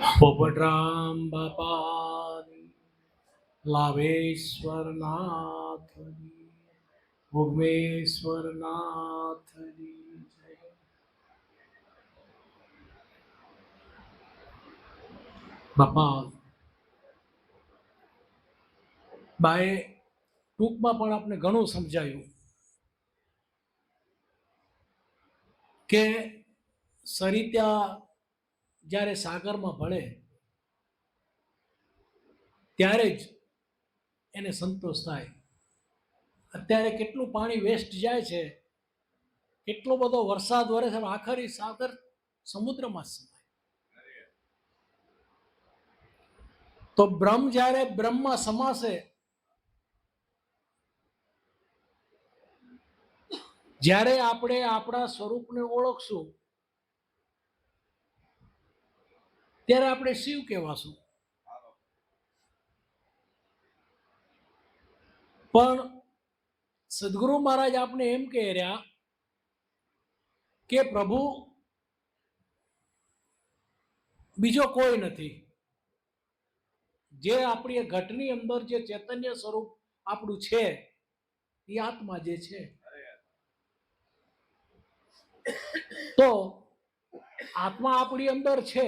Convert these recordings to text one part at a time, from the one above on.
પોપટરામ બાપાની, લાવેશ્વર નાથની, ભોગમેશ્વર નાથની જય. બાપા બાએ ટૂંકમાં પણ આપણે ઘણું સમજાયું કે સરિતા જ્યારે સાગરમાં ભળે ત્યારે જ એને સંતોષ થાય. અત્યારે કેટલું પાણી વેસ્ટ જાય છે, કેટલો બધો વરસાદ વરે છે, આખરી સાગર સમુદ્રમાં સમાય. તો બ્રહ્મ જ્યારે બ્રહ્મમાં સમાશે, જ્યારે આપણે આપણા સ્વરૂપને ઓળખશું ત્યારે આપણે શિવ કહેવાશું. પણ સદગુરુ મહારાજ આપણે એમ કહે રહ્યા કે પ્રભુ બીજો કોઈ નથી. જે આપણી ઘટની અંદર જે ચૈતન્ય સ્વરૂપ આપણું છે એ આત્મા જે છે. તો આત્મા આપણી અંદર છે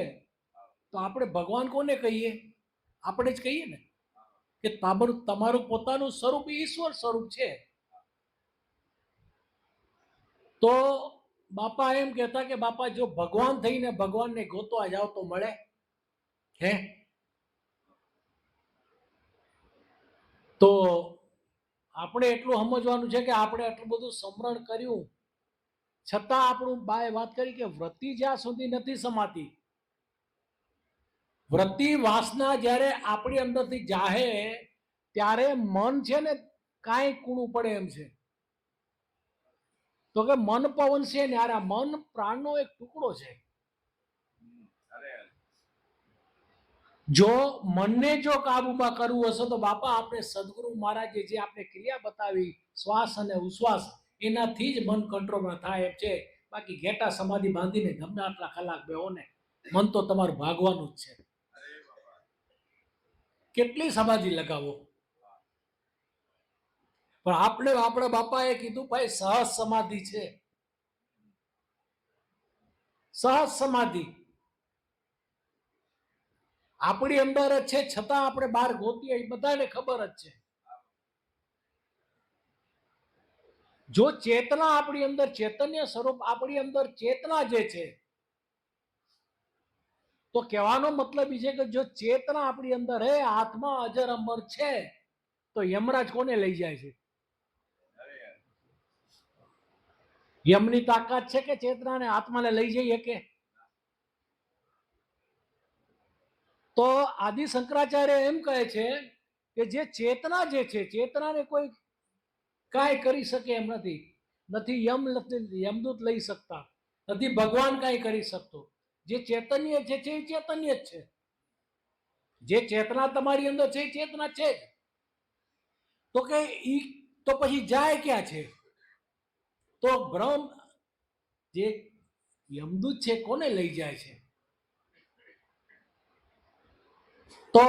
તો આપણે ભગવાન કોને કહીએ? આપણે જ કહીએ ને કે તમારું પોતાનું સ્વરૂપ ઈશ્વર સ્વરૂપ છે. તો બાપા એમ કહેતા કે બાપા જો ભગવાન થઈને ભગવાનને ગોતવા જાવ તો મળે હે? તો આપણે એટલું સમજવાનું છે કે આપણે આટલું બધું સ્મરણ કર્યું છતાં આપણું બાએ વાત કરી કે વૃત્તિ જ્યાં સુધી નથી સમાતી, વૃત્તિ વાસના જ્યારે આપણી અંદરથી જાહે ત્યારે મન છે ને કાંઈ કૂણું પડે એમ છે. તો કે મન પવન છે ને, આ મન પ્રાણનો એક ટુકડો છે. જો મનને જો કાબુમાં કરવું હશે તો બાપા આપણે સદગુરુ મહારાજે જે આપણે ક્રિયા બતાવી શ્વાસ અને ઉશ્વાસ, એનાથી જ મન કંટ્રોલમાં થાય એમ છે. બાકી ઘેટા સમાધિ બાંધીને ગમે આટલા કલાક બેહો ને, મન તો તમારું ભાગવાનું જ છે. કેટલી સમાધિ લગાવો, પણ આપણા બાપાએ કીધું ભાઈ સહજ સમાધિ છે. સહજ સમાધિ આપણી અંદર જ છે, છતાં આપણે બહાર ગોતીએ એ બધાને ખબર જ છે. જો ચેતના આપણી અંદર, ચૈતન્ય સ્વરૂપ આપણી અંદર ચેતના જે છે, તો કહેવાનો મતલબ એ છે કે જો ચેતના આપણી અંદર હે, આત્મા અજર અમર છે, તો યમરાજ કોને લઈ જાય છે? યમની તાકાત છે કે ચેતનાને આત્માને લઈ જઈએ કે? તો આદિ શંકરાચાર્ય એમ કહે છે કે જે ચેતના જે છે, ચેતનાને કોઈ કાંઈ કરી શકે એમ નથી. નથી યમદૂત લઈ શકતા, નથી ભગવાન કાંઈ કરી શકતો. જે ચૈતન્ય છે એ ચૈતન્ય જ છે. જે ચેતના તમારી અંદર છે એ ચેતના છે જ. તો કે ઈ તો પછી જાય ક્યાં છે? તો બ્રહ્મ જે યમદૂત છે કોને લઈ જાય છે? તો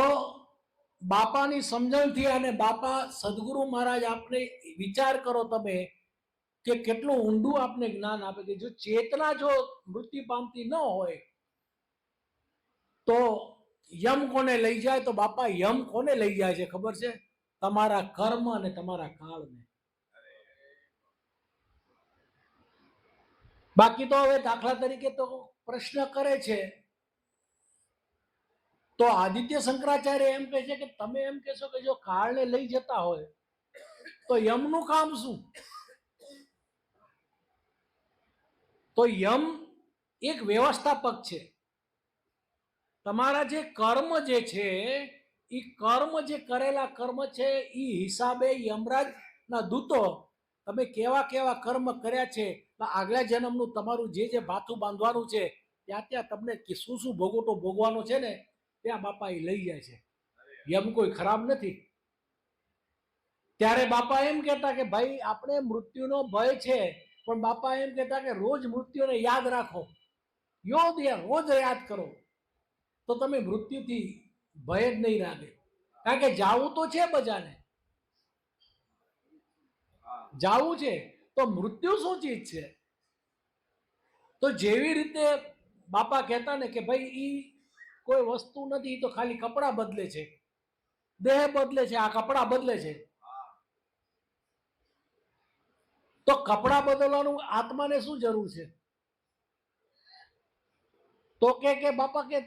બાપાની સમજણથી અને બાપા સદગુરુ મહારાજ આપણે વિચાર કરો તમે કે કેટલું ઊંડું આપને જ્ઞાન આપે કે જો ચેતના જો મૃત્યુ પામતી ન હોય તો યમ કોને લઈ જાય? તો બાપા યમ કોને લઈ જાય છે ખબર છે? તમારા કર્મ અને તમારા કાળને. બાકી તો હવે દાખલા તરીકે તો પ્રશ્ન કરે છે તો આદિત્ય શંકરાચાર્ય એમ કહે છે કે તમે એમ કહેશો કે જો કાળને લઈ જતા હોય તો યમનું કામ શું? તો યમ એક વ્યવસ્થાપક છે. તમારા જે કર્મ જે છે એ કર્મ જે કરેલા કર્મ છે એ હિસાબે યમરાજના દૂતો તમે કેવા કેવા કર્મ કર્યા છે, આગલા જન્મનું તમારું જે જે ભાથું બાંધવાનું છે ત્યાં ત્યાં તમને શું શું ભોગવટો ભોગવાનો છે ને ત્યાં બાપા એ લઈ જાય છે. યમ કોઈ ખરાબ નથી. ત્યારે બાપા એમ કહેતા કે ભાઈ આપણે મૃત્યુનો ભય છે, પણ બાપા એમ કહેતા કે રોજ મૃત્યુને યાદ રાખો, રોજ યાદ કરો. તો તમે મૃત્યુથી ભય જ નહીં લાગે. કારણ કે જાવું તો છે બધાને, જાવું છે. તો મૃત્યુ શું ચીજ છે? તો જેવી રીતે બાપા કહેતા ને કે ભાઈ ઈ કોઈ વસ્તુ નથી, ઈ તો ખાલી કપડાં બદલે છે, દેહ બદલે છે, આ કપડાં બદલે છે. તો કપડાં બદલવાનું આત્માને શું જરૂર છે? તો કે બાપા કે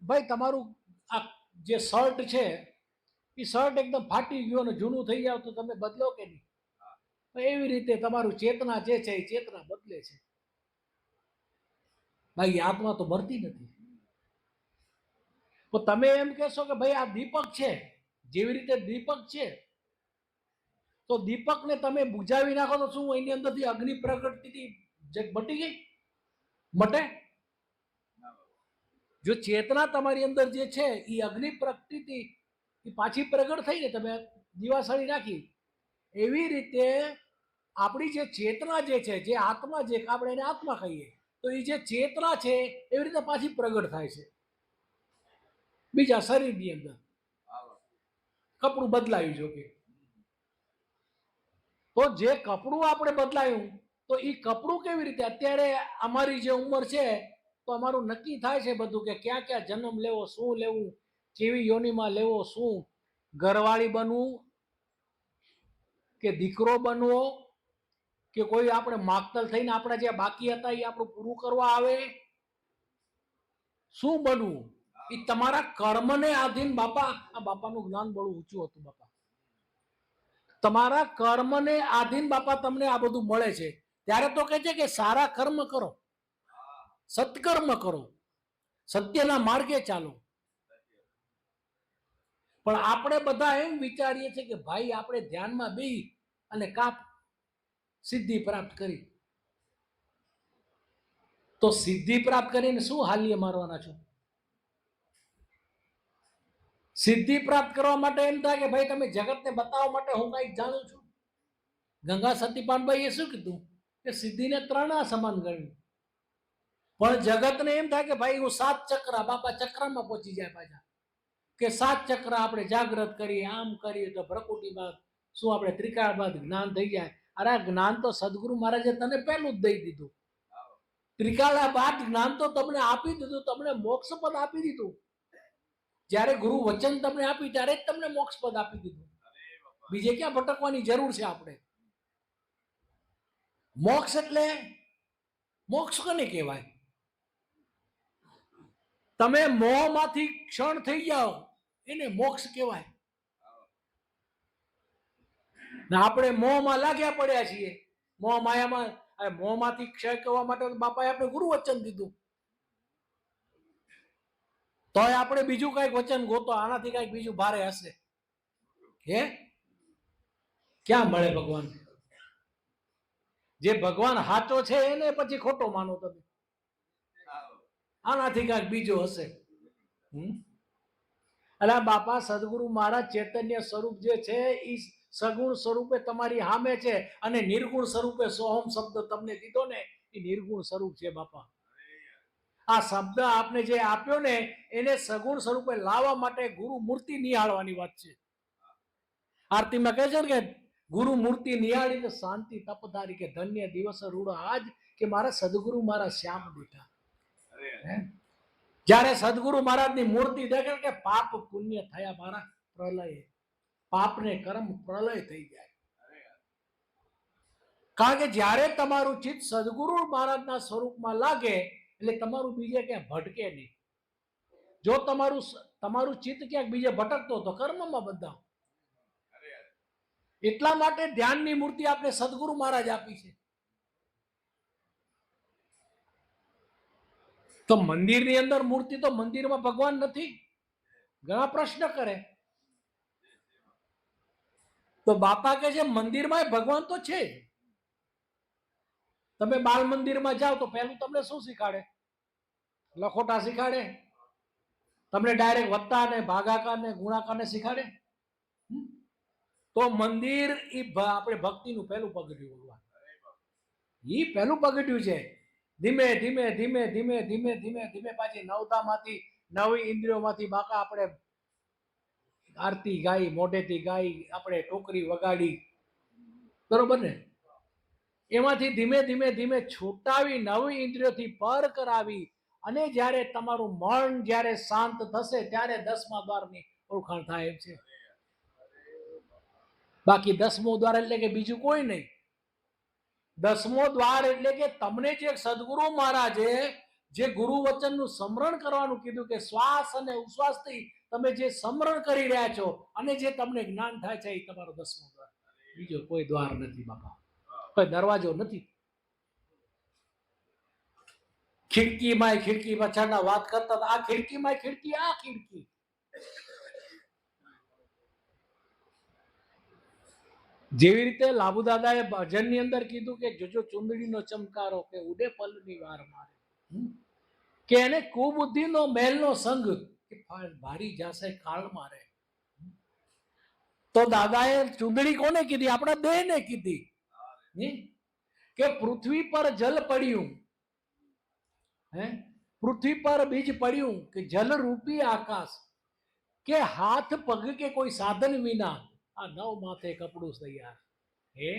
ભાઈ તમારું આ જે શર્ટ છે એ શર્ટ એકદમ ફાટી ગયો ને જૂનું થઈ જાવ તો તમે બદલો કે નહીં? એવી રીતે તમારું ચેતના જે છે એ ચેતના બદલે છે. ભાઈ આત્મા તો મરતી નથી. તો તમે એમ કહેશો કે ભાઈ આ દીપક છે, જેવી રીતે દીપક છે તો દીપકને તમે બુજાવી નાખો તો શું એની અંદરથી અગ્નિ પ્રગટતી જે મટી ગઈ? મટે? જો ચેતના તમારી અંદર જે છે એ અગ્નિ પ્રગટી એ પાછી પ્રગટ થઈ ને, તમે દિવાસળી નાખી, એવી રીતે આપણી જે ચેતના જે છે, જે આત્મા જે આપણે એને આત્મા કહીએ, તો એ જે ચેતના છે એવી રીતે પાછી પ્રગટ થાય છે બીજા શરીરની અંદર. કપડું બદલાયું જો કે, તો જે કપડું આપણે બદલાયું તો એ કપડું કેવી રીતે? અત્યારે અમારી જે ઉંમર છે તો અમારું નક્કી થાય છે બધું કે ક્યાં ક્યાં જન્મ લેવો, શું લેવું, કેવી યોનિમાં લેવો, શું ઘરવાળી બનવું કે દીકરો બનવો, કે કોઈ આપણે માગતલ થઈને આપણા જે બાકી હતા એ આપણું પૂરું કરવા આવે, શું બનવું એ તમારા કર્મને આધીન. બાપા આ બાપાનું જ્ઞાન બહુ ઊંચું હતું. બાપા તમારા કર્મને આધીન બાપા તમને આ બધું મળે છે. ત્યારે તો કહે છે કે સારા કર્મ કરો, સત્કર્મ કરો, સત્યના માર્ગે ચાલો. પણ આપણે બધા એમ વિચારીએ છીએ કે ભાઈ આપણે ધ્યાનમાં બેસી અને કાપ સિદ્ધિ પ્રાપ્ત કરી. તો સિદ્ધિ પ્રાપ્ત કરીને શું હાલ્ય મારવાના છો? સિદ્ધિ પ્રાપ્ત કરવા માટે એમ થાય કે ભાઈ તમે જગતને બતાવવા માટે હું કઈક જાણું છું. ગંગા સતીપાનભાઈ એ શું કીધું કે સિદ્ધિને 3 સમાન ગણ્યું. પણ જગતને એમ થાય કે ભાઈ હું 7 ચક્ર, બાપા ચક્રમાં પહોંચી જાય પાછા કે 7 ચક્ર આપણે જાગૃત કરીએ, આમ કરીએ તો ભ્રકુટી બાદ શું આપણે ત્રિકાળ બાદ જ્ઞાન થઈ જાય. અરે જ્ઞાન તો સદગુરુ મહારાજે તને પહેલું જ દઈ દીધું. ત્રિકાળા બાદ જ્ઞાન તો તમને આપી દીધું, તમને મોક્ષ પદ આપી દીધું. જ્યારે ગુરુ વચન તમને આપ્યું ત્યારે જ તમને મોક્ષ પદ આપી દીધું. બીજે ક્યાં ભટકવાની જરૂર છે આપણે? મોક્ષ એટલે મોક્ષ કોને કહેવાય? તમે મોહમાંથી ક્ષણ થઈ જાઓ એને મોક્ષ કહેવાય. ને આપણે મોહમાં લાગ્યા પડ્યા છીએ, મોહ માયામાં. મોહમાંથી ક્ષય કરવા માટે બાપાએ આપણે ગુરુ વચન દીધું, તોય આપણે બીજું કઈક વચન ગોતો, આનાથી કઈક બીજું ભારે હશે. હે ક્યાં મળે ભગવાન? જે ભગવાન સાચો છે એને પછી ખોટો માનો તમે, આનાથી કઈક બીજો હશે. અરે બાપા સદગુરુ મહારાજ ચૈતન્ય સ્વરૂપ જે છે એ સગુણ સ્વરૂપે તમારી સામે છે, અને નિર્ગુણ સ્વરૂપે સોહમ શબ્દ તમને દીધો ને એ નિર્ગુણ સ્વરૂપ છે. બાપા આ શબ્દ આપને જે આપ્યો ને એને સગુણ સ્વરૂપે લાવવા માટે ગુરુ મૂર્તિ નિહાળવાની વાત છે. આરતીમાં કહે છે ને કે ગુરુ મૂર્તિ નિહાળી તો શાંતિ તપધારી, કે ધન્ય દિવસ રૂડો આજ કે મારા સદગુરુ મારા શ્યામ બેઠા. જ્યારે સદગુરુ મહારાજની મૂર્તિ દેખે કે પાપ પુણ્ય થયા મારા પ્રલય, પાપને કર્મ પ્રલય થઈ જાય. કારણ કે જ્યારે તમારું ચિત્ત સદગુરુ મહારાજના સ્વરૂપમાં લાગે એટલે તમારું બીજે ક્યાંય ભટકે નહીં. જો તમારું ચિત્ત ક્યાંક બીજે ભટકતો તો કર્મમાં બંધાવ. એટલા માટે ધ્યાનની મૂર્તિ આપણે સદગુરુ મહારાજ આપી છે. તો મંદિરની અંદર મૂર્તિ, તો મંદિરમાં ભગવાન નથી? ઘણા પ્રશ્ન કરે. તો બાપા કે છે મંદિરમાં ભગવાન તો છે. તમે બાલ મંદિરમાં જાઓ તો પહેલું તમને શું શીખાડે? લખોટા શીખાડે. તમને ડાયરેક્ટ વત્તા ને ભાગાકાર ને ગુણાકાર ને શીખાડે. તો મંદિર એ આપણે ભક્તિનું પહેલું પગથિયું. ભગવાન એ પહેલું પગથિયું છે. ધીમે ધીમે ધીમે ધીમે ધીમે ધીમે ધીમે પાછી નવતામાંથી નવી ઇન્દ્રિયોમાંથી બાકા આપણે આરતી ગાઈ, મોઢેથી ગાઈ, આપણે ટોકરી વગાડી, બરોબર ને? એમાંથી ધીમે ધીમે ધીમે છૂટાવી નવી ઇન્દ્રિયોથી પર કરાવી અને જ્યારે તમારું મન જ્યારે શાંત થશે ત્યારે 10મા દ્વારની ઓળખાણ થાય એમ છે. બાકી 10મો દ્વાર એટલે કે બીજું કોઈ નહીં. 10મો દ્વાર એટલે કે તમને જે સદગુરુ મહારાજે જે ગુરુ વચનનું સ્મરણ કરવાનું કીધું કે શ્વાસ અને ઉશ્વાસથી તમે જે સ્મરણ કરી રહ્યા છો અને જે તમને જ્ઞાન થાય છે એ તમારો 10મો દ્વાર. બીજો કોઈ દ્વાર નથી બાપા, કોઈ દરવાજો નથી. ખિડકીમાં ખિડકી પાછળના વાત કરતા હતા. આ ખિડકીમાં ખિડકી, આ ખિડકી. જેવી રીતે લાભુ દાદાએ ભજનની અંદર કીધું કે જોજો ચુંદડીનો ચમકારો કે ઉડે પલની વાર મારે, કે એને કુબુદ્ધિનો મેલનો સંગ કે ભારી જાશે કાળ મારે. તો દાદાએ ચુંદડી કોને કીધી? આપણા દેહને કીધી. કે પૃથ્વી પર જલ પડ્યું, હે પૃથ્વી પર બીજ પડ્યું કે જલ રૂપી આકાશ, કે હાથ પગ કે કોઈ સાધન વિના આ નવ માથે કપડું તૈયાર. હે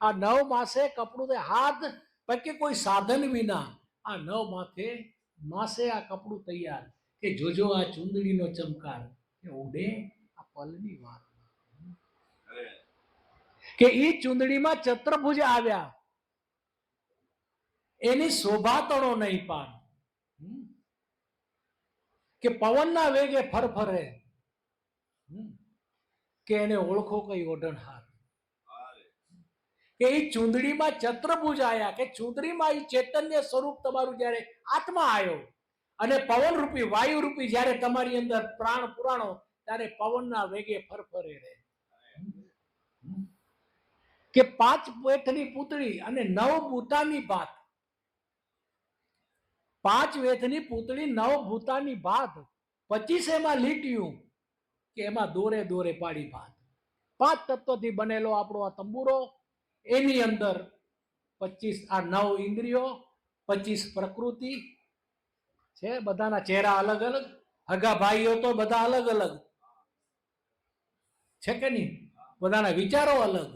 આ નવ માસે કપડું, હાથ પગ કે કોઈ સાધન વિના આ નવ માસે આ કપડું તૈયાર, કે જોજો આ ચુંદડીનો ચમકાર કે ઉડે આ પલની વાર. કે ઈ ચુંદડીમાં ચતુર્ભુજ આવ્યા, એની શોભા તણો નહીં પાન, કે પવનના વેગે ફરફરે, કે એને ઓળખો કઈ ઓઢણહાર. કે એ ચુંદડીમાં ચતુર્ભુજ આવ્યા, કે ચુંદડીમાં એ ચૈતન્ય સ્વરૂપ તમારું જ્યારે આત્મા આવ્યો અને પવન રૂપી વાયુ રૂપી જ્યારે તમારી અંદર પ્રાણ પુરાણો ત્યારે પવનના વેગે ફરફરે રહે. કે 5 વેથની પૂતળી અને 9 બૂટાની ભાત, 5 વેથની પૂતળી 9 ભૂતાની ભાત, 25 એમાં લીટ્યું કે એમાં દોરે દોરે પાડી ભાત. 5 તત્વથી બનેલો આપણો આ તંબુરો, એની અંદર 25 આ 9 ઇન્દ્રિયો, 25 પ્રકૃતિ છે. બધાના ચહેરા અલગ અલગ, હગા ભાઈઓ તો બધા અલગ અલગ છે કે નહીં? બધાના વિચારો અલગ.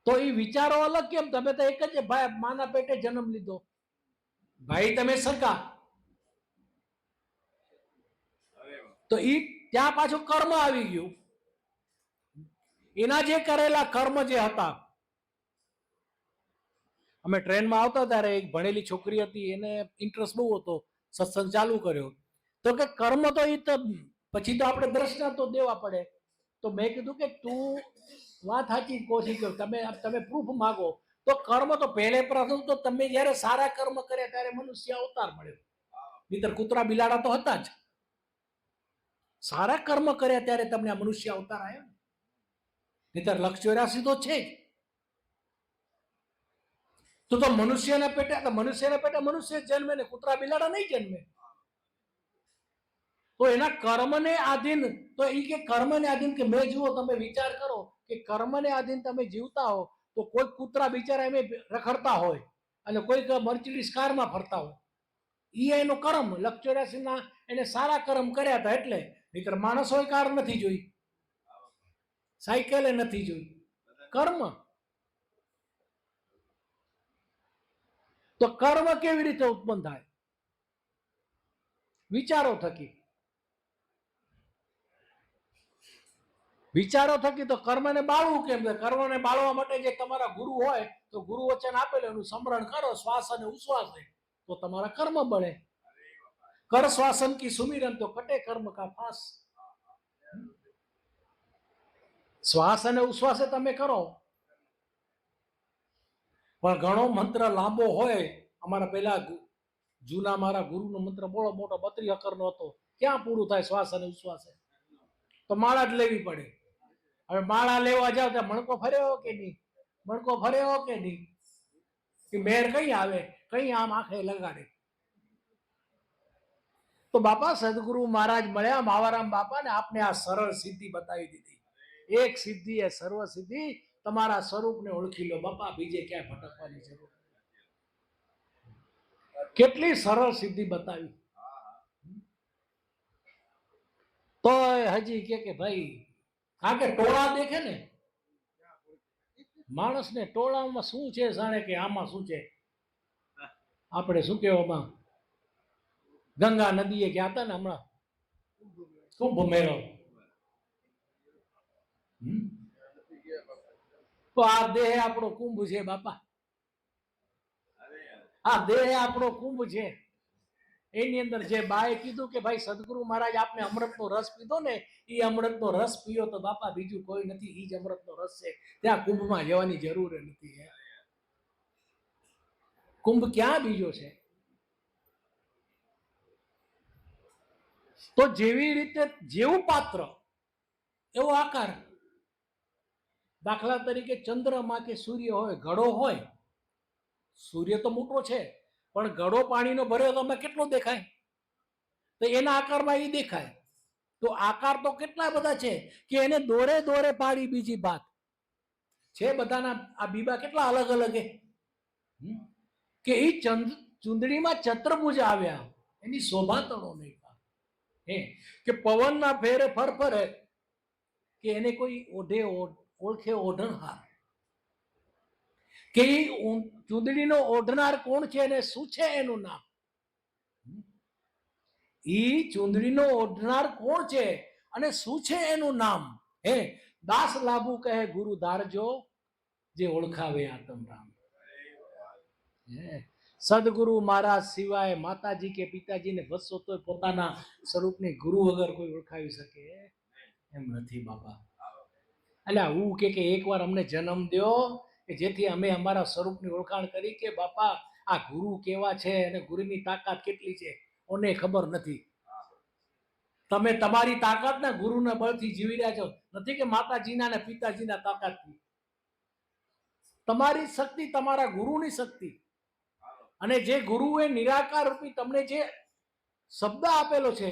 તો એ વિચારો અલગ કેમ? તમે તો એક જ ભાઈ માના પેટે જન્મ લીધો, ભાઈ તમે સગા. તો ઈ ત્યાં પાછું કર્મ આવી ગયું. એના જે કરેલા કર્મ જે હતા, અમે ટ્રેનમાં આવતા ત્યારે એક ભણેલી છોકરી હતી, એને ઇન્ટરેસ્ટ બહુ હતો, સત્સંગ ચાલુ કર્યો. તો કે કર્મ તો એ તો પછી તો આપણે દ્રષ્ટાંત તો દેવા પડે. તો મેં કીધું કે તું વાત સાચી કોશિશ કરો, તમે પ્રૂફ માગો તો કર્મ તો પહેલે પ્રથમ તો તમે જયારે સારા કર્મ કર્યા ત્યારે મનુષ્ય અવતાર મળ્યો, નહીતર કૂતરા બિલાડા તો હતા જ. સારા કર્મ કર્યા ત્યારે તમને આ મનુષ્ય અવતાર આવ્યો, નહીતર લક્ષ 84 તો છે જ. તો મનુષ્યના પેટે મનુષ્ય જન્મે ને કૂતરા બિલાડા નહીં જન્મે. તો એના કર્મને આધીન, તો એ કે કર્મને આધીન, કે મેં જુઓ તમે વિચાર કરો કે કર્મને આધીન તમે જીવતા હો તો કોઈ કૂતરા બિચારા એમ રખડતા હોય અને કોઈક મર્સિડીઝ કારમાં ફરતા હોય, એ એનો કર્મ. લક્ષ 84 એને સારા કર્મ કર્યા હતા એટલે, નહીતર માણસોએ કાર નથી જોઈ, સાયકલે નથી જોઈ, કર્મ. તો કર્મ કેવી રીતે ઉત્પન્ન થાય? વિચારો થકી. વિચારો થકી. તો કર્મને બાળવું કેમ? કર્મને બાળવા માટે જે તમારા ગુરુ હોય તો ગુરુ વચન આપેલું એનું સ્મરણ કરો શ્વાસ અને ઉશ્વાસ, તો તમારા કર્મ બળે. કર શ્વાસન કી સુમિરન તો કટે કર્મ કા ફાસ. શ્વાસ અને ઉશ્વાસે તમે કરો, પણ ઘણો મંત્ર લાંબો હોય. અમારા પેલા જૂના મારા ગુરુનો મંત્ર બહુ મોટો 32 અકરનો હતો, ક્યાં પૂરું થાય શ્વાસ અને ઉશ્વાસે? તો માળા જ લેવી પડે. હવે માળા લેવા જાવ તો મણકો ફર્યો કે નહીં, મણકો ફર્યો કે નહીં, કે મેર કઈ આવે, કઈ આમ આંખે લગાડે. તો બાપા સદગુરુ મહારાજ મળ્યા, માવારામ બાપા, ને આપને આ સરળ સિદ્ધિ બતાવી દીધી. એક સિદ્ધિ એ સર્વ સિદ્ધિ. તમારા સ્વરૂપને ઓળખી લો બાપા, બીજે ક્યાંય ભટકવાની જરૂર. કેટલી સરળ સિદ્ધિ બતાવી. તો હજી કે ભાઈ, કારણ કે ટોળા દેખે ને માણસને, ટોળામાં શું છે જાણે કે આમાં શું છે. આપણે શું કહેવામાં, ગંગા નદીએ ગયા હતા ને હમણાં કુંભ મેળો. તો આ દેહ આપણો કુંભ છે બાપા, આ દેહ આપણો કુંભ છે. એની અંદર જે બાએ કીધું કે ભાઈ સદગુરુ મહારાજ આપને અમૃતનો રસ પીધો ને, એ અમૃતનો રસ પીયો તો બાપા બીજું કોઈ નથી, એ જ અમૃતનો રસ છે. ત્યાં કુંભમાં જવાની જરૂર નથી. કુંભ ક્યાં બીજો છે? તો જેવી રીતે જેવું પાત્ર એવો આકાર. દાખલા તરીકે ચંદ્રમાં કે સૂર્ય હોય, ઘડો હોય, સૂર્ય તો મોટો છે પણ ઘડો પાણીનો ભર્યો તો અમે કેટલો દેખાય? તો એના આકારમાં એ દેખાય. તો આકાર તો કેટલા બધા છે કે એને દોરે દોરે પાડી. બીજી વાત છે બધાના આ બીબા કેટલા અલગ અલગ કે એ ચુંદડીમાં ચતુર્ભુજ આવ્યા, એની શોભા તણો નહીં હે કે પવનના ફેરે ફરફરે કે એને કોઈ ઓઢે ઓળખે ઓઢણહાર, કે ચુંદડીનો ઓઢનાર કોણ છે અને શું છે એનું નામ? ઈ ચુંદડીનો ઓઢનાર કોણ છે અને શું છે એનું નામ? હે દાસ લાભુ કહે ગુરુ ધારજો, જે ઓળખાવે આત્મ રામ. સદગુરુ મહારાજ સિવાય માતાજી કે પિતાજીને બસો તો પોતાના સ્વરૂપની ગુરુ વગર કોઈ ઓળખાવી શકે એમ નથી બાપા. એટલે હું કે એકવાર અમને જન્મ દો કે જેથી અમે અમારા સ્વરૂપની ઓળખાણ કરી કે બાપા આ ગુરુ કેવા છે અને ગુરુની તાકાત કેટલી છે ઓને ખબર નથી. તમે તમારી તાકાતના ગુરુના બળથી જીવી રહ્યા છો, નથી કે માતાજીના ને પિતાજીના તાકાતથી. તમારી શક્તિ તમારા ગુરુની શક્તિ. અને જે ગુરુએ નિરાકાર રૂપી તમને જે શબ્દ આપેલો છે,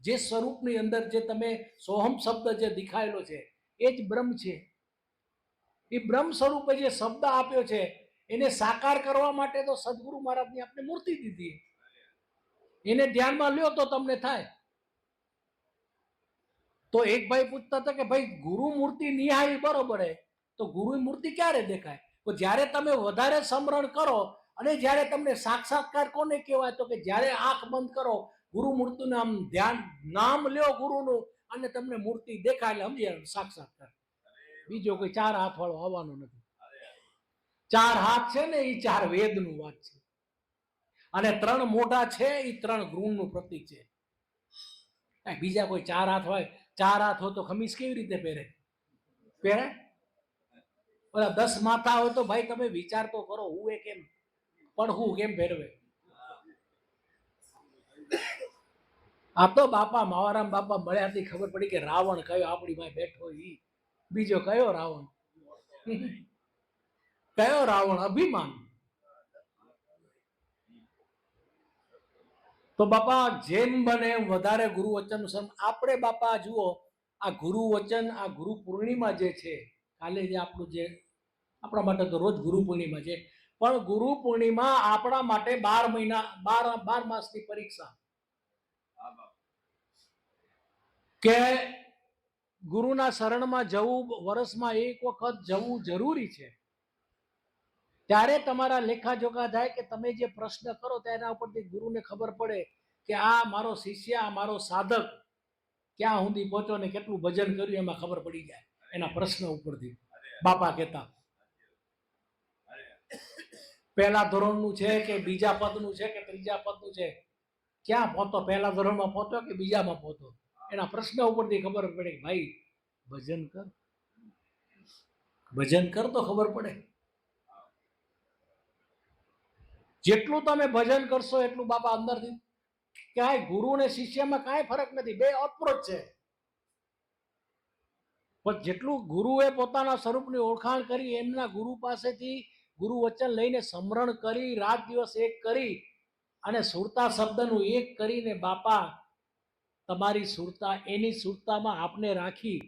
જે સ્વરૂપની અંદર જે તમે સોહમ શબ્દ જે દેખાયેલો છે એ જ બ્રહ્મ છે. એ બ્રહ્મ સ્વરૂપે જે શબ્દ આપ્યો છે એને સાકાર કરવા માટે તો સદગુરુ મહારાજની આપણે મૂર્તિ દીધી. એને ધ્યાનમાં લ્યો તો તમને થાય. તો એક ભાઈ પૂછતા હતા કે ભાઈ ગુરુ મૂર્તિ નિહાળી બરોબર હે, તો ગુરુ મૂર્તિ ક્યારે દેખાય? તો જ્યારે તમે વધારે સ્મરણ કરો અને જ્યારે તમને સાક્ષાત્કાર કોને કહેવાય? તો કે જ્યારે આંખ બંધ કરો, ગુરુ મૂર્તિનું આમ ધ્યાન, નામ લ્યો ગુરુનું અને તમને મૂર્તિ દેખાય એટલે સમજી સાક્ષાત્કાર. બીજો કોઈ ચાર હાથ વાળો આવવાનો નથી. ચાર હાથ છે ને એ ચાર વેદનું વાત છે, અને ત્રણ મોઢા છે એ ત્રણ ગુણનું પ્રતીક છે. બીજા કોઈ ચાર હાથ હોય, ચાર હાથ હોય તો ખમીસ કેવી રીતે પહેરે? ઓલા 10 માથા હોય તો ભાઈ તમે વિચાર તો કરો, હું એ કેમ પણ હું કેમ પહેરવે? આ તો બાપા માવારામ બાપા મળ્યાથી ખબર પડી કે રાવણ કયો આપણી પાસે બેઠો. ઈ બીજો કયો રાવણ? કયો રાવણ? અભિમાન. તો બાપા જેમ બને એમ વધારે ગુરુ વચન આપણે બાપા જુઓ, આ ગુરુ વચન, આ ગુરુ પૂર્ણિમા જે છે, કાલે જે આપણું જે આપણા માટે તો રોજ ગુરુ પૂર્ણિમા છે, પણ ગુરુ પૂર્ણિમા આપણા માટે 12 મહિના 12 માસની પરીક્ષા. કે ગુરુના શરણમાં જવું, વર્ષમાં એક વખત જવું જરૂરી છે. ત્યારે તમારા લેખાજોખા થાય કે તમે જે પ્રશ્ન કરો તેના ઉપરથી ગુરુને ખબર પડે કે આ મારો શિષ્ય, આ મારો સાધક ક્યાં સુધી પહોંચ્યો ને કેટલું ભજન કર્યું એમાં ખબર પડી જાય એના પ્રશ્ન ઉપરથી. બાપા કહેતા પહેલા ધોરણનું છે કે બીજા પદનું છે કે ત્રીજા પદનું છે, ક્યાં પહોંચો, પહેલા ધોરણમાં પહોંચો કે બીજામાં પહોંચો, એના પ્રશ્ન ઉપરથી ખબર પડે કે ભાઈ ભજન કર, ભજન કર તો ખબર પડે. જેટલું તમે ભજન કરશો એટલું બાપા અંદરથી ક્યાંય ગુરુ ને શિષ્યમાં કાંઈ ફરક નથી, બે અપ્રોચ છે. પણ જેટલું ગુરુએ પોતાના સ્વરૂપની ઓળખાણ કરી, એમના ગુરુ પાસેથી ગુરુ વચન લઈને સ્મરણ કરી, રાત દિવસ એક કરી અને સુરતા શબ્દનું એક કરીને બાપા તમારી સુરતા, એની સુરતામાં આપને રાખી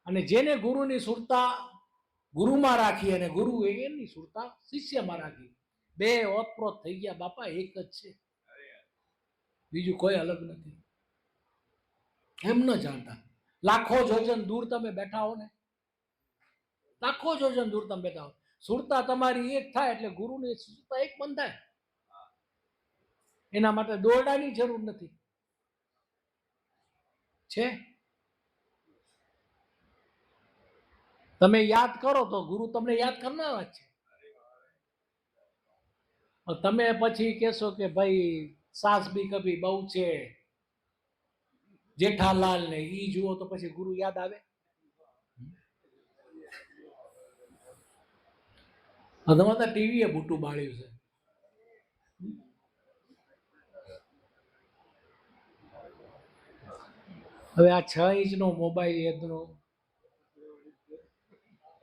અને જેને ગુરુની સુરતા ગુરુમાં રાખી અને ગુરુ એની સુરતા શિષ્યમાં રાખી. બે ઓતપ્રોત થઈ ગયા બાપા, એક જ છે, બીજું કોઈ અલગ નથી. એમ ન જાણતા. લાખો જોજન દૂર તમે બેઠા હો ને, લાખો જોજન દૂર તમે બેઠા હો, સુરતા તમારી એક થાય એટલે ગુરુની સુરતા એક બંધાય. એના માટે દોરડાની જરૂર નથી. છે તમે યાદ કરો તો ગુરુ તમને યાદ કરનાર છે. તમે પછી કહેશો કે ભાઈ સાસ બી કભી બહુ છે, જેઠાલાલ ને ઈ જુઓ તો પછી ગુરુ યાદ આવે? તમારે તો ટીવી એ બુટું બાળ્યું છે. હવે આ 6 ઇંચનો મોબાઈલ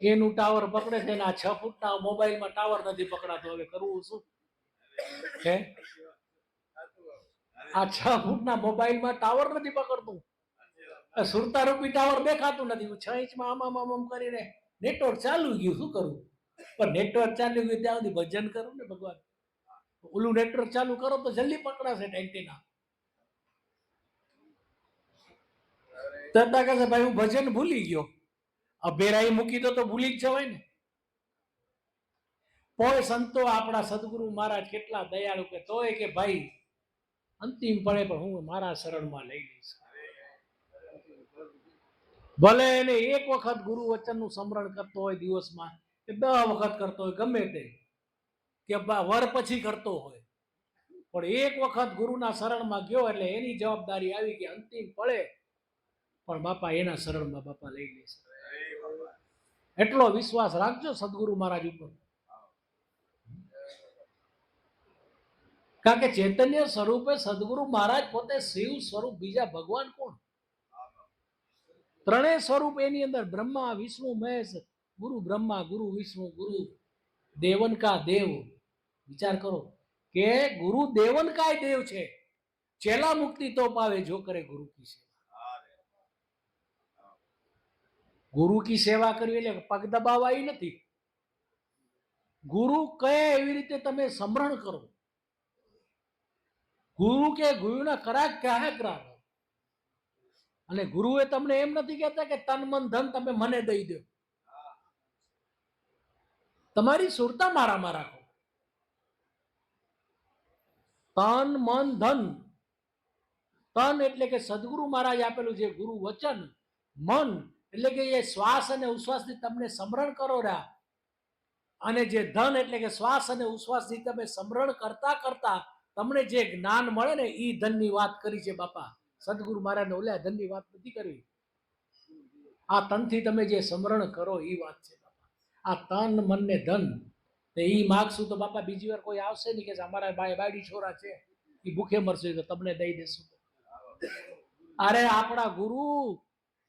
એનું ટાવર પકડે છે ને આ 6 ફૂટના મોબાઈલમાં ટાવર નથી પકડાતો. હવે કરવું શું? હે, આ 6 ફૂટના મોબાઈલમાં ટાવર નથી પકડતું, સુરતા રૂપી ટાવર દેખાતું નથી. 6 ઇંચમાં આમ કરીને નેટવર્ક ચાલુ ગયું, શું કરું? પણ નેટવર્ક ચાલુ ગયું ત્યાં સુધી ભજન કરું ને ભગવાન. ઓલું નેટવર્ક ચાલુ કરો તો જલ્દી પકડાશે એન્ટેના. તરતા કહેશે ભાઈ હું ભજન ભૂલી ગયો. અભેરાઈ મૂકી દો તો ભૂલી જ જવાય ને. કોઈ સંતો આપણા સદગુરુ મહારાજ કેટલા દયાળુ કે તોય કે ભાઈ અંતિમ પડે પણ હું મારા શરણમાં લઈ લઈશ. ભલે એને એક વખત ગુરુ વચનનું સ્મરણ કરતો હોય દિવસમાં કે 10 વખત કરતો હોય, ગમે તે કે વર પછી કરતો હોય, પણ એક વખત ગુરુના શરણમાં ગયો એટલે એની જવાબદારી આવી કે અંતિમ પડે પણ બાપા એના શરણમાં બાપા લઈ લેશે. એટલો વિશ્વાસ રાખજો સદગુરુ મહારાજ ઉપર. કારણ કે ચૈતન્ય સ્વરૂપે સદગુરુ મહારાજ પોતે શિવ સ્વરૂપ, બીજા ભગવાન કોણ? ત્રણેય સ્વરૂપ એની અંદર, બ્રહ્મા વિષ્ણુ મહેશ. ગુરુ બ્રહ્મા, ગુરુ વિષ્ણુ, ગુરુ દેવન કા દેવ. વિચાર કરો કે ગુરુ દેવન કા દેવ છે. ચેલા મુક્તિ તો પાવે જો કરે ગુરુ કી સેવા. ગુરુ કી સેવા કરવી એટલે પગ દબાવવા નથી. ગુરુ કહે એવી રીતે તમે સમરણ કરો. ગુરુ કે ગુરુના કરાજ ક્યાં કરા. અને ગુરુએ તમને એમ નથી કહેતા કે તન મન ધન તમે મને દઈ દો. તમારી સુરતા મારામાં રાખો. તન મન ધન. તન એટલે કે સદગુરુ મહારાજ આપેલું જે ગુરુ વચન. મન એટલે કે એ શ્વાસ અને ઉશ્વાસથી તમને સમરણ કરો રહ્યા. અને જે ધન એટલે કે શ્વાસ અને ઉશ્વાસથી તમે સમરણ કરતા કરતા તમને જે જ્ઞાન મળે ને એ ધનની વાત કરી છે બાપા. સદગુરુ મહારાજને ઓલા ધનની વાત નથી કરવી. આ તનથી તમે જે સમરણ કરો એ વાત છે બાપા. આ તન મન ને ધન એ માગશું તો બાપા બીજી વાર કોઈ આવશે નહીં કે અમારા બાયડી છોરા છે એ ભૂખે મરશે તો તમને દઈ દેશું. અરે આપણા ગુરુ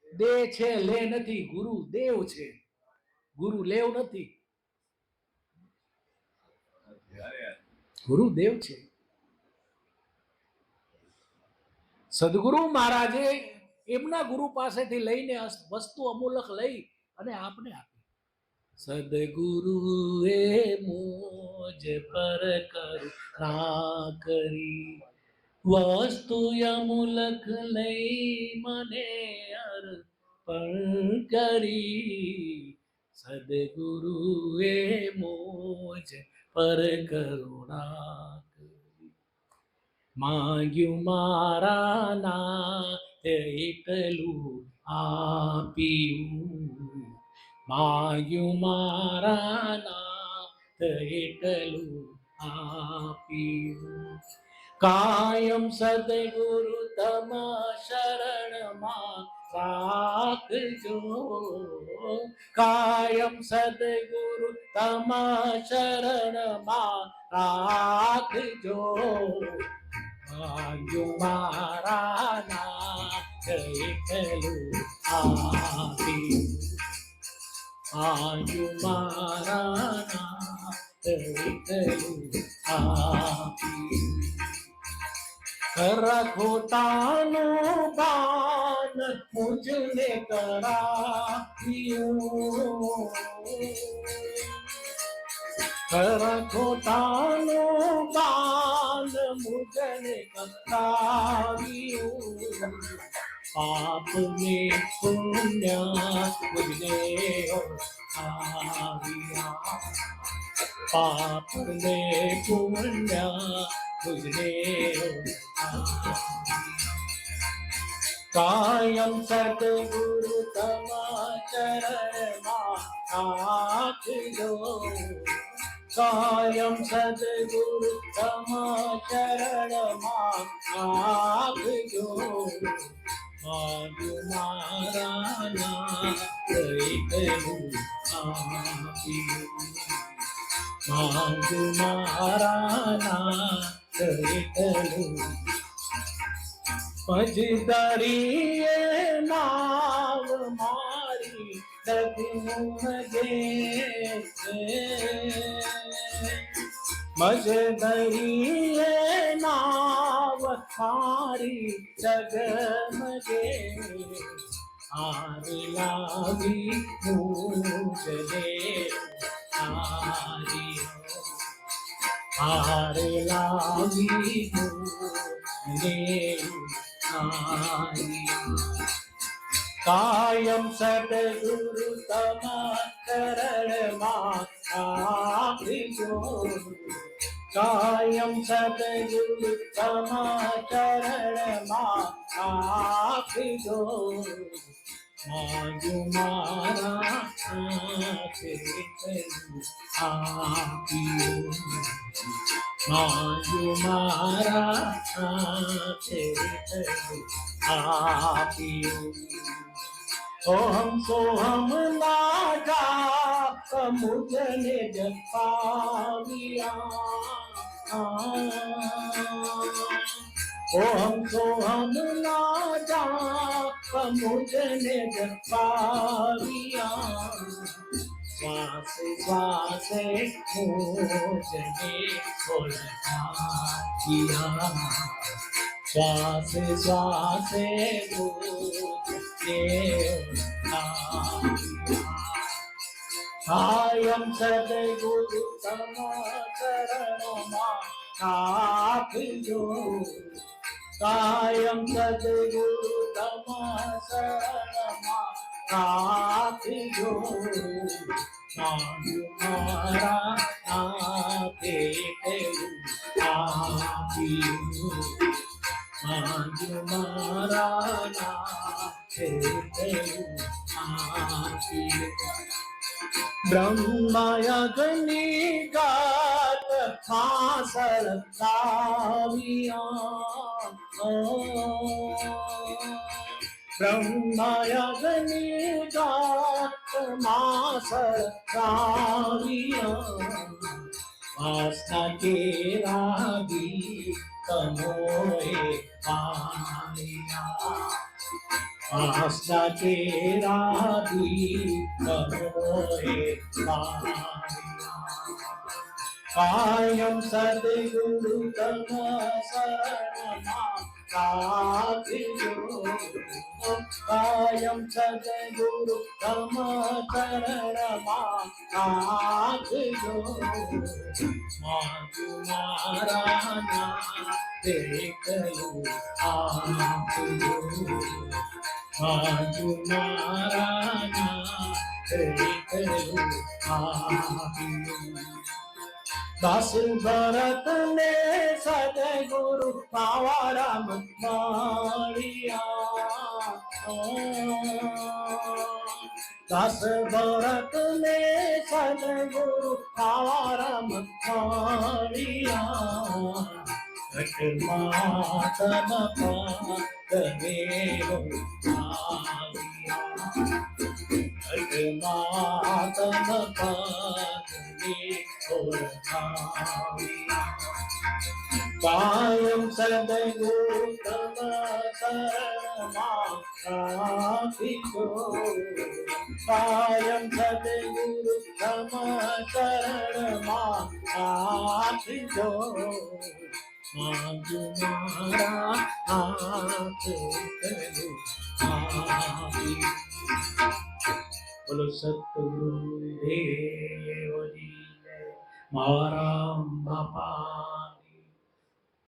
દે છે, લે નથી. ગુરુ દેવ છે, ગુરુ લેવ નથી. ગુરુ દેવ છે. સદગુરુ મહારાજે એમના ગુરુ પાસેથી લઈને વસ્તુ અમૂલક લઈ અને આપને આપી. સદગુરુ એ મોજ પર કરુણા કરી, વસ્તુ અમૂલક લઈ મને અર્પણ કરી. સદગુરુ એ મોજ પર કરુણા કરી, માંગ્યું મારા નાથ એટલું આપ્યું. માંગ્યું મારા નાથ એટલું આપ્યું. કાયમ સદગુરુ તમા શરણમાં રાખજો. કાયમ સદગુરુ તમા શરણમાં રાખજો. માંગ્યું મારા નાથ એટલું આપ્યું. માંગ્યું મારા નાથ એટલું આપ્યું. ખરા ખોટાનું દાન મુજને કરાવ્યું. ખરા ખોટાનો કાન મુજને કથાવ્યું, પાપ ને પુણ્ય મુજને આવ્યા, પાપ ને પુણ્ય મુજને કાયમ સદગુરુ તમા ચરણમાં રાખજો, કાયમ સદગુરુ તમા ચરણમાં રાખજો, મારું મારા ના કઈકલું આપ્યું, મારું મારા ના કઈકલું મજદરીએ નાવ મારી ડગમગે છે, મજદરીએ નાવ મારી ડગમગે, આરી લાવી મુજને આરી, આરી લાવી મુજને કાયમ સદગુરુ તમા ચરણમાં રાખજો, કાયમ સદગુરુ તમા ચરણમાં રાખજો, માજુ મારા આપ્યું, માજુ મારા આપ્યું, સોહમ સોહમ ના જાપ મુજને જપાવ્યા, ઓહમ સોહમ ના જાપ મુજને જપાવ્યા, શ્વાસે શ્વાસે મુજને બોલવાયા, શ્વાસે શ્વાસે કાયમ સદગુરુ તમા ચરણમાં રાખજો, કાયમ સદગુરુ તમા શરણમાં રાખજો, મારું મારા આપે તેવું આપ્યું, મારું મારા નાથે તેવું આપ્યું, બ્રહ્માયગની ગાત ફાસળ કાવ્યા, બ્રહ્માયગની ગાત માસળ કાવ્યા, આસ્થા કેરા તમોએ પાયા, આસ્થા કેરા તમોએ પાયા, કાયમ સદગુરુ તમા શરણમાં રાખજો, કાયમ સદગુરુ તમા શરણમાં રાખજો, માજુ મારા નાથે કયું આપ્યું, માજુ મારા નાથે કયું આપ્યું, દાસ ભરત ને સદગુરુ પાવારામ મળ્યા, દાસ ભરત ને સદગુરુ પાવારામ મળ્યા, ઘટમાં તન પાગવેરો આવ્યા, ઘટમાં તન પાગવેરો કાયમ સદગુરુ તમા શરણમાં રાખજો, કાયમ સદગુરુ તમા શરણમાં રાખજો, માજુ મારા હાથે કરું આપી, બોલો સતગુરુ દેવજી જય, મારા બાપા